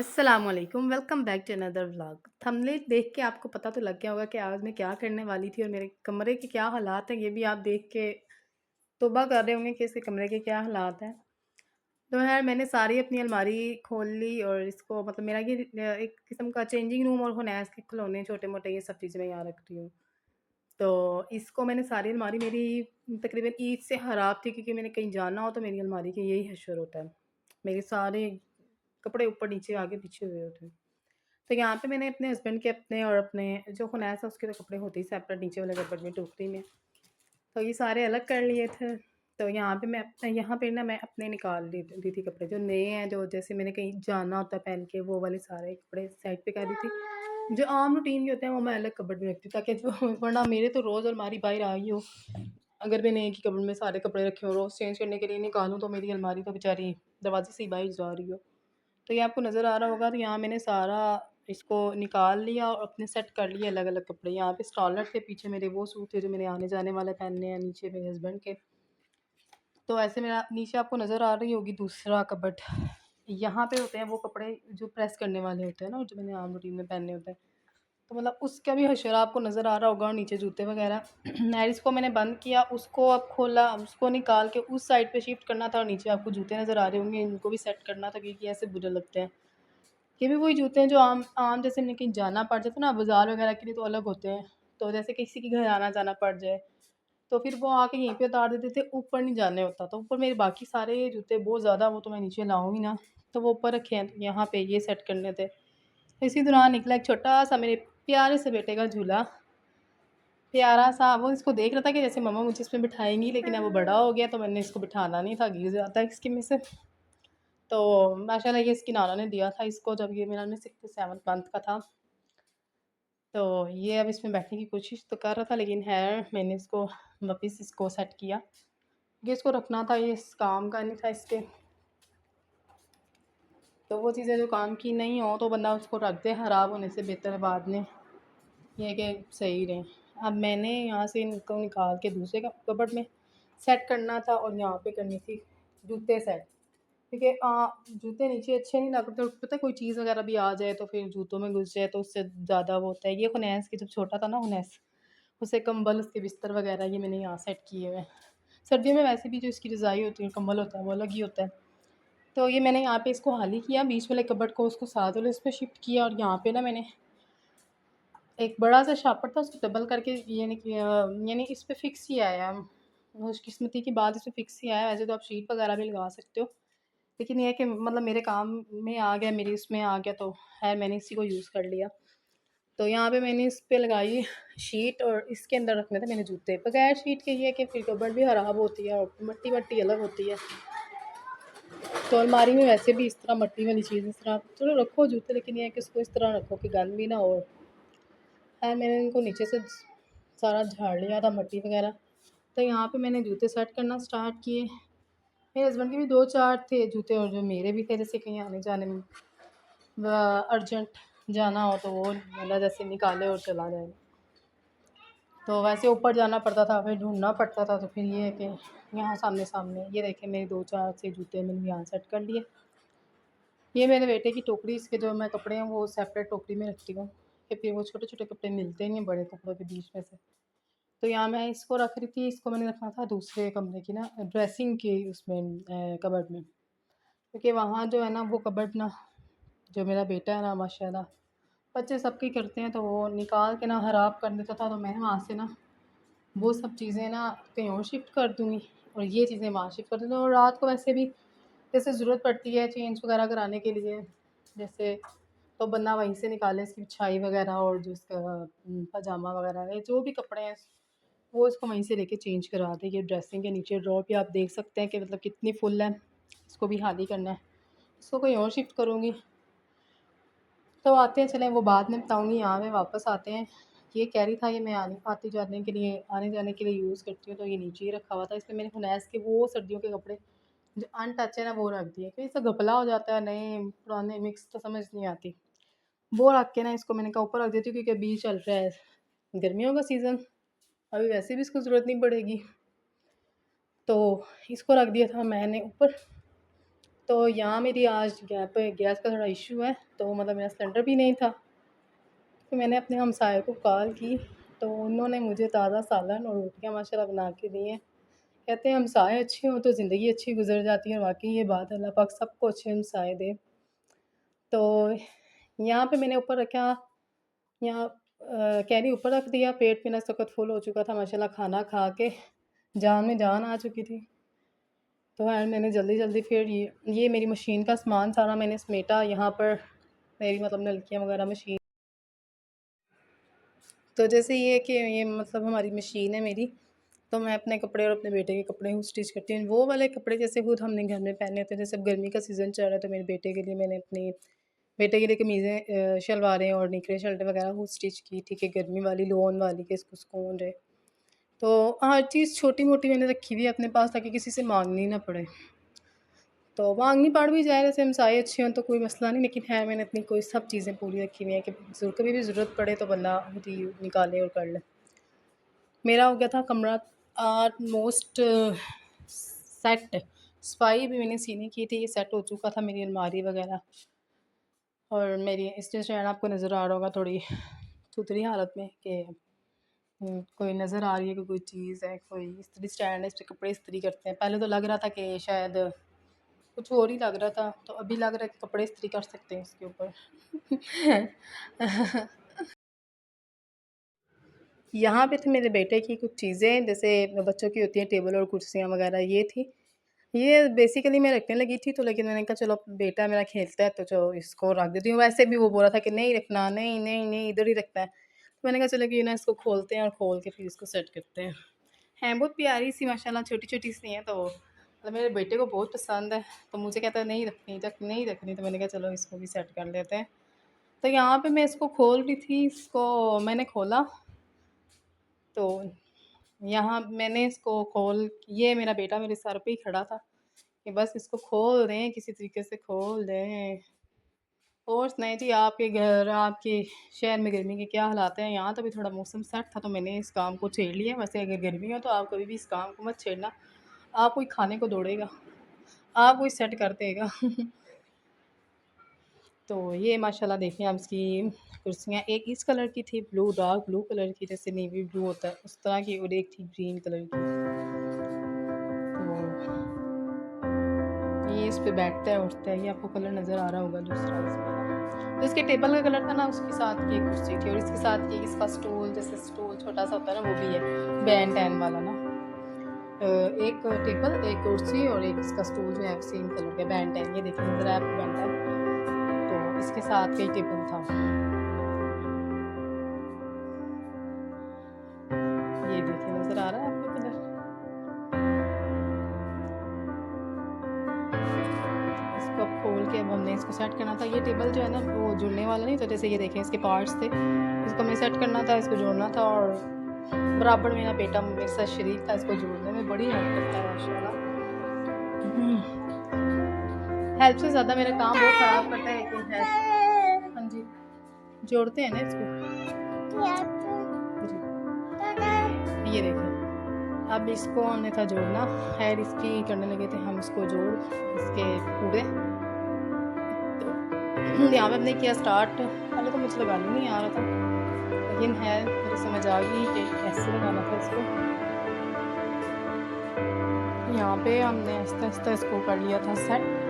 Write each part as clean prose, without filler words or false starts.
अस्सलामुअलैकुम, welcome back to another vlog. Thumbnail देख के आपको पता तो लग गया होगा कि आज मैं क्या करने वाली थी और मेरे कमरे के क्या हालात हैं, ये भी आप देख के तौबा कर रहे होंगे कि इसके कमरे के क्या हालात हैं। तो खैर मैंने सारी अपनी अलमारी खोल ली और इसको मतलब मेरा ये एक किस्म का चेंजिंग रूम और हुनैस के खिलौने छोटे-मोटे ये सब चीज़ें मैं यहाँ रखती हूँ। तो इसको मैंने सारी अलमारी मेरी तकरीबन ईद से ख़राब थी क्योंकि मैंने कहीं जाना हो तो मेरी अलमारी के यही हश्र होता है। मेरे सारे कपड़े ऊपर-नीचे, आगे-पीछे हुए होते हैं। तो यहाँ पे मैंने अपने हस्बैंड के अपने और अपने जो खुनैस है उसके तो कपड़े होते ही सेपरेट नीचे वाले कपबोर्ड में टोकरी में, तो ये सारे अलग कर लिए थे। तो यहाँ पे मैं अपने यहाँ पे ना मैं अपने निकाल दी थी कपड़े जो नए हैं, जो जैसे मैंने कहीं जाना होता है पहन के, वो वाले सारे कपड़े साइड पे कर दी थी। जो आम रूटीन के होते हैं वो मैं अलग कपबोर्ड में रखती हूँ ताकि जो वरना मेरे तो रोज़ अलमारी बाहर आ गई हो। अगर मैंने एक ही कपबोर्ड में सारे कपड़े रखे हों, रोज़ चेंज करने के लिए निकालूँ तो मेरी अलमारी तो बेचारी दरवाज़े से ही बाहर जा रही हो। तो ये आपको नज़र आ रहा होगा, तो यहाँ मैंने सारा इसको निकाल लिया और अपने सेट कर लिए अलग-अलग कपड़े। यहाँ पे स्टॉलर थे, पीछे मेरे वो सूट थे जो मैंने आने-जाने वाले पहनने हैं, नीचे मेरे हस्बैंड के। तो ऐसे मेरा नीचे आपको नज़र आ रही होगी दूसरा कबर्ड। यहाँ पे होते हैं वो कपड़े जो प्रेस करने वाले होते हैं ना, जो मैंने आम रूटीन में पहनने होते हैं। तो मतलब उसका भी हशर आपको नज़र आ रहा होगा और नीचे जूते वगैरह। खैर इसको मैंने बंद किया, उसको अब खोला, उसको निकाल के उस साइड पे शिफ्ट करना था और नीचे आपको जूते नज़र आ रहे होंगे, इनको भी सेट करना था क्योंकि ऐसे बुरे लगते हैं। ये भी वही जूते हैं जो आम आम जैसे हमें कहीं जाना पड़ जाता है ना बाज़ार वगैरह के लिए तो अलग होते हैं। तो जैसे किसी के घर आना-जाना पड़ जाए, तो फिर वो आके यहीं पे उतार देते थे, ऊपर नहीं जाने होता। तो ऊपर मेरे बाकी सारे जूते बहुत ज़्यादा वो तो मैं नीचे लाऊँगी ना, तो वो ऊपर रखे हैं, तो यहाँ पे ये सेट करने थे। इसी दौरान निकला एक छोटा-सा मेरे प्यारे से बेटे का झूला, प्यारा-सा वो इसको देख रहा था कि जैसे मम्मा मुझे इसमें बिठाएँगी, लेकिन अब वो बड़ा हो गया तो मैंने इसको बिठाना नहीं था, गिर जाता है इसके में से। तो माशाल्लाह ये इसकी नाना ने दिया था इसको जब ये मेरा 6th-7th मंथ का था। तो ये अब इसमें बैठने की कोशिश तो कर रहा था लेकिन ख़ैर मैंने इसको वापस इसको सेट किया। ये इसको रखना था, ये इस काम का नहीं था इसके। तो वो चीज़ें जो काम की नहीं हो तो बंदा उसको रख दे, ख़राब होने से बेहतर है बाद में ये है कि सही रहें। अब मैंने यहाँ से इनको निकाल के दूसरे कबर्ड में सेट करना था और यहाँ पे करनी थी जूते सेट। क्योंकि जूते नीचे अच्छे नहीं लगते, पता है कोई चीज़ वग़ैरह भी आ जाए तो फिर जूतों में घुस जाए तो उससे ज़्यादा वो होता है। ये हुनैस के जब छोटा था ना हुनैस, उसे कंबल, उसके बिस्तर वग़ैरह ये मैंने यहाँ सेट किए हुए हैं। सर्दियों में वैसे भी जो इसकी रज़ाई होती है, कंबल होता है, वो अलग ही होता है। तो ये मैंने यहाँ पे इसको खाली किया, बीच वाले कबर्ड को उसको साथ वाले इस पे शिफ्ट किया और यहाँ पे ना मैंने एक बड़ा-सा शापर था उसको डबल करके यानी इस पे फ़िक्स ही आया। खुशकिस्मती की बात, इस पे फ़िक्स ही आया, वैसे तो आप शीट वग़ैरह भी लगा सकते हो। लेकिन ये है कि मतलब मेरे काम में आ गया, मेरी उसमें आ गया तो ख़ैर मैंने इसी को यूज़ कर लिया। तो यहाँ पे मैंने इस पे लगाई शीट और इसके अंदर रखने थे मैंने जूते। बगैर शीट के ये है कि फिर कबर्ड भी ख़राब होती है और मट्टी-वट्टी अलग होती है। तो अलमारी में वैसे भी इस तरह मट्टी वाली चीज़ इस तरह चलो रखो जूते, लेकिन ये है कि उसको इस तरह रखो कि गंद भी ना हो। ख़ैर मैंने इनको नीचे से सारा झाड़ लिया था मट्टी वग़ैरह। तो यहाँ पे मैंने जूते सेट करना स्टार्ट किए। मेरे हस्बैंड के भी 2-4 थे जूते और जो मेरे भी थे, जैसे कहीं आने-जाने में अर्जेंट जाना हो तो वो मतलब जैसे निकाले और चला जाए। तो वैसे ऊपर जाना पड़ता था, फिर ढूँढना पड़ता था, तो फिर ये है कि यहाँ सामने-सामने ये देखें मेरे 2-4 से जूते मैंने यहाँ सेट कर लिए। ये मेरे बेटे की टोकरी, इसके जो मैं कपड़े हैं वो सेपरेट टोकरी में रखती हूँ कि फिर वो छोटे-छोटे कपड़े मिलते नहीं हैं बड़े कपड़ों के बीच में से। तो यहाँ मैं इसको रख रही थी, इसको मैंने रखना था दूसरे कमरे की ना ड्रेसिंग की उसमें कबर्ड में। क्योंकि वहाँ जो है ना वो कबर्ड ना, जो मेरा बेटा है ना माशाल्लाह, बच्चे सबके करते हैं तो वो निकाल के ना ख़राब कर देता था, तो मैं वहाँ से ना वो सब चीज़ें ना कहीं और शिफ्ट कर दूँगी और ये चीज़ें वहाँ शिफ्ट कर दूँगी। और रात को वैसे भी जैसे ज़रूरत पड़ती है चेंज वग़ैरह कराने के लिए, जैसे तो बंदा वहीं से निकाले इसकी बिछाई वग़ैरह और जो इसका पजामा वग़ैरह है, जो भी कपड़े हैं वो इसको वहीं से लेके चेंज करा दें। ये ड्रेसिंग के नीचे ड्रॉर भी आप देख सकते हैं कि मतलब कितनी फुल है, इसको भी खाली करना है। इसको कहीं और शिफ्ट करूँगी। तो आते हैं, चलें वो बाद में बताऊँगी, यहाँ पे वापस आते हैं। ये कैरी था, ये मैं आने-जाने के लिए यूज़ करती हूँ, तो ये नीचे ही रखा हुआ था। इसमें मैंने हुनैस के वो सर्दियों के कपड़े जो अनटच है ना वो रख दिए, क्योंकि इससे घपला हो जाता है, नए पुराने मिक्स तो समझ नहीं आती। वो रख के ना इसको मैंने कहा ऊपर रख देती हूँ क्योंकि अभी चल रहा है गर्मियों का सीज़न, अभी वैसे भी इसको ज़रूरत नहीं पड़ेगी। तो इसको रख दिया था मैंने ऊपर। तो यहाँ मेरी आज गैस का थोड़ा इशू है, तो मतलब मेरा सिलेंडर भी नहीं था। तो मैंने अपने हमसाये को कॉल की, तो उन्होंने मुझे ताज़ा सालन और रोटियाँ माशाल्लाह बना के दी हैं। कहते हैं हमसाये अच्छे हों तो ज़िंदगी अच्छी गुज़र जाती है, और वाक़ई ये बात अल्लाह पाक सबको अच्छे हमसाये दे। तो यहाँ पे मैंने ऊपर रखा, यहाँ कैरी ऊपर रख दिया, पेट मेरा इस वक़्त फुल हो चुका था माशाल्लाह खाना खा के, जान में जान आ चुकी थी। तो यार मैंने जल्दी-जल्दी फिर ये मेरी मशीन का सामान सारा मैंने समेटा यहाँ पर, मेरी मतलब नलकियाँ वगैरह मशीन। तो जैसे ये कि ये मतलब हमारी मशीन है मेरी, तो मैं अपने कपड़े और अपने बेटे के कपड़े खुद स्टिच करती हूँ। वो वाले कपड़े जैसे खुद हमने घर में पहने होते हैं, जैसे अब गर्मी का सीज़न चल रहा है, तो मेरे बेटे के लिए मैंने अपनी बेटे के लिए कमीज़ें शलवारें और निकरें शर्टें वगैरह खुद स्टिच की थी कि गर्मी वाली लोन वाली कि इसको सुकून रहे। तो हर चीज़ छोटी-मोटी मैंने रखी हुई है अपने पास, ताकि किसी से माँगनी ना पड़े। तो माँगनी पड़ भी जाए, जैसे हमसाये अच्छे हों तो कोई मसला नहीं, लेकिन है मैंने अपनी कोई सब चीज़ें पूरी रखी हुई हैं कि कभी भी ज़रूरत पड़े तो बंदा खुद ही निकाले और कर ले। मेरा हो गया था कमरा ऑलमोस्ट सेट, सफाई भी मैंने सीने की थी, सेट हो चुका था मेरी अलमारी वगैरह। और मेरी इस्त्री स्टैंड आपको नज़र आ रहा होगा थोड़ी सुथरी हालत में कि कोई नज़र आ रही है कि कोई चीज़ है, कोई इस्त्री स्टैंड है, इस पे कपड़े इस्त्री करते हैं। पहले तो लग रहा था कि शायद कुछ और ही लग रहा था, तो अभी लग रहा है कि कपड़े इस्त्री कर सकते हैं इसके ऊपर। यहाँ पे थे मेरे बेटे की कुछ चीज़ें, जैसे बच्चों की होती हैं टेबल और कुर्सियाँ वगैरह, ये थी। ये बेसिकली मैं रखने लगी थी, तो लेकिन मैंने कहा चलो बेटा मेरा खेलता है तो चलो इसको रख देती हूँ। वैसे भी वो बोल रहा था कि नहीं रखना, नहीं, नहीं, नहीं इधर ही रखना है। तो मैंने कहा चलो क्यों ना इसको खोलते हैं और खोल के फिर इसको सेट करते हैं। हैं बहुत प्यारी-सी माशाल्लाह, छोटी-छोटी सी हैं, तो मतलब मेरे बेटे को बहुत पसंद है। तो मुझे कहता है नहीं रखनी, तो मैंने कहा चलो इसको भी सेट कर लेते हैं। तो यहाँ पे मैं इसको खोल रही थी, इसको मैंने खोला, तो यहाँ मैंने इसको ये मेरा बेटा मेरे सर पे ही खड़ा था कि बस इसको खोल दें, किसी तरीके से खोल दें। और सुनाइए जी, आपके घर, आपके शहर में गर्मी के क्या हालात हैं? यहाँ तो अभी थोड़ा मौसम सेट था, तो मैंने इस काम को छेड़ लिया। वैसे अगर गर्मी हो तो आप कभी भी इस काम को मत छेड़ना, आप कोई खाने को दौड़ेगा, आप कोई सेट कर देगा। तो ये माशाल्लाह देखिए आप इसकी कुर्सियाँ, एक इस कलर की थी, डार्क ब्लू कलर की, जैसे नेवी ब्लू होता है उस तरह की, और एक थी ग्रीन कलर की। तो ये इस पे बैठता है, उठता है, ये आपको कलर नज़र आ रहा होगा दूसरा इस वाला। तो इसके टेबल का कलर था ना, उसके साथ की एक कुर्सी थी, और इसके साथ की इसका स्टूल, जैसे स्टूल छोटा सा होता है ना, वो भी है बैन टैन वाला ना। एक टेबल, एक कुर्सी और एक इसका स्टूल जो है सेम कलर का बैन टैन, ये देखिए नज़र आया आपको बैन टैन। तो इसके साथ का ही टेबल था। ये देखिए नज़र आ रहा है आपको कलर? इसको अब खोल के अब हमने इसको सेट करना था। ये टेबल जो है ना वो जुड़ने वाला नहीं, तो जैसे ये देखें इसके पार्ट्स थे, इसको हमें सेट करना था, इसको जोड़ना था, और बराबर मेरा बेटा मेरे साथ शरीक था इसको जोड़ने में, बड़ी हेल्प करता है माशाल्लाह। हेल्प से ज़्यादा मेरा काम बहुत ख़राब करता है, लेकिन हेल्प, हाँ जी, जोड़ते हैं ना इसको। जी, ये देखिए अब इसको हमने था जोड़ना, खैर इसकी करने लगे थे हम इसको जोड़, इसके पूरे। तो यहाँ पे हमने किया स्टार्ट। पहले तो मुझे लगाना नहीं आ रहा था, लेकिन है मुझे समझ आ गई कि कैसे लगाना था इसको। यहाँ पे हमने आहिस्ता-आहिस्ता इसको कर लिया था सेट।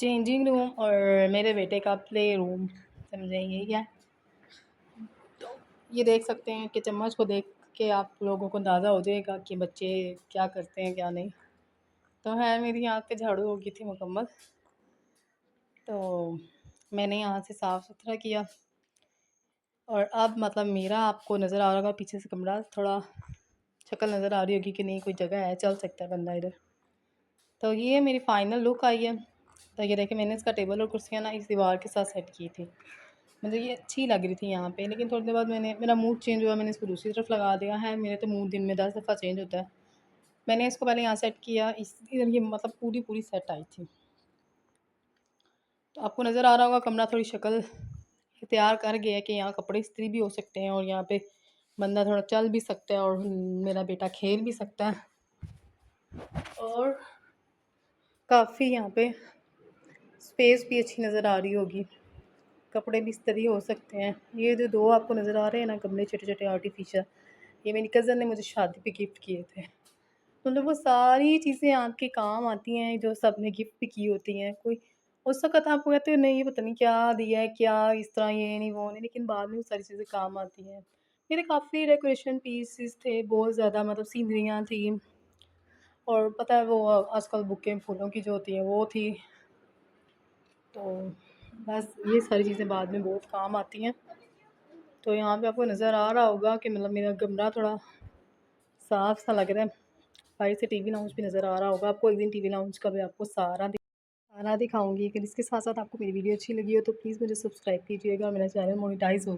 चेंजिंग रूम और मेरे बेटे का प्ले रूम, समझें यही है। ये देख सकते हैं कि चम्मच को देख के आप लोगों को अंदाज़ा हो जाएगा कि बच्चे क्या करते हैं क्या नहीं। तो है मेरी यहाँ पे झाड़ू हो गई थी मुकम्मल, तो मैंने यहाँ से साफ़ सुथरा किया और अब मतलब मेरा आपको नज़र आ रहा होगा पीछे से कमरा, थोड़ा शक्ल नज़र आ रही होगी कि नहीं कोई जगह है, चल सकता है बंदा इधर। तो ये मेरी फ़ाइनल लुक आई है। तो ये देखिए मैंने इसका टेबल और कुर्सियाँ ना इस दीवार के साथ सेट की थी। मुझे ये अच्छी लग रही थी यहाँ पे, लेकिन थोड़ी देर बाद मेरा मूड चेंज हुआ, मैंने इसको दूसरी तरफ लगा दिया है। मेरे तो मूड दिन में 10 दफ़ा चेंज होता है। मैंने इसको पहले यहाँ सेट किया, इस इधर ये मतलब पूरी सेट आई थी। तो आपको नज़र आ रहा होगा कमरा थोड़ी शक्ल इख्तियार कर गया है कि यहाँ कपड़े इस्त्री भी हो सकते हैं और यहाँ पे बंदा थोड़ा चल भी सकता है और मेरा बेटा खेल भी सकता है और काफ़ी यहाँ पे स्पेस भी अच्छी नज़र आ रही होगी। कपड़े भी इस्त्री हो सकते हैं। ये जो 2 आपको नज़र आ रहे हैं ना गमले छोटे-छोटे आर्टिफ़िशियल, ये मेरी कज़न ने मुझे शादी पे गिफ्ट किए थे। मतलब वो सारी चीज़ें आपके काम आती हैं जो सबने गिफ्ट भी की होती हैं। कोई उस वक़्त आपको कहते हो नहीं ये पता नहीं क्या दिया है, क्या इस तरह ये नहीं वो नहीं, लेकिन बाद में वो सारी चीज़ें काम आती हैं। मेरे काफ़ी डेकोरेशन पीसेस थे, बहुत ज़्यादा मतलब सीनरियाँ थी और पता है वो आजकल बुकें फूलों की जो होती हैं वो थी। तो बस ये सारी चीज़ें बाद में बहुत काम आती हैं। तो यहाँ पे आपको नज़र आ रहा होगा कि मतलब मेरा कमरा थोड़ा साफ़ सा लग रहा है। बाहर से टीवी लाउंज भी नज़र आ रहा होगा आपको। एक दिन टीवी लाउंज का भी आपको सारा दिखाऊँगी। अगर इसके साथ-साथ आपको मेरी वीडियो अच्छी लगी हो तो प्लीज़ मुझे सब्सक्राइब कीजिएगा। मेरा चैनल मोनेटाइज़ हो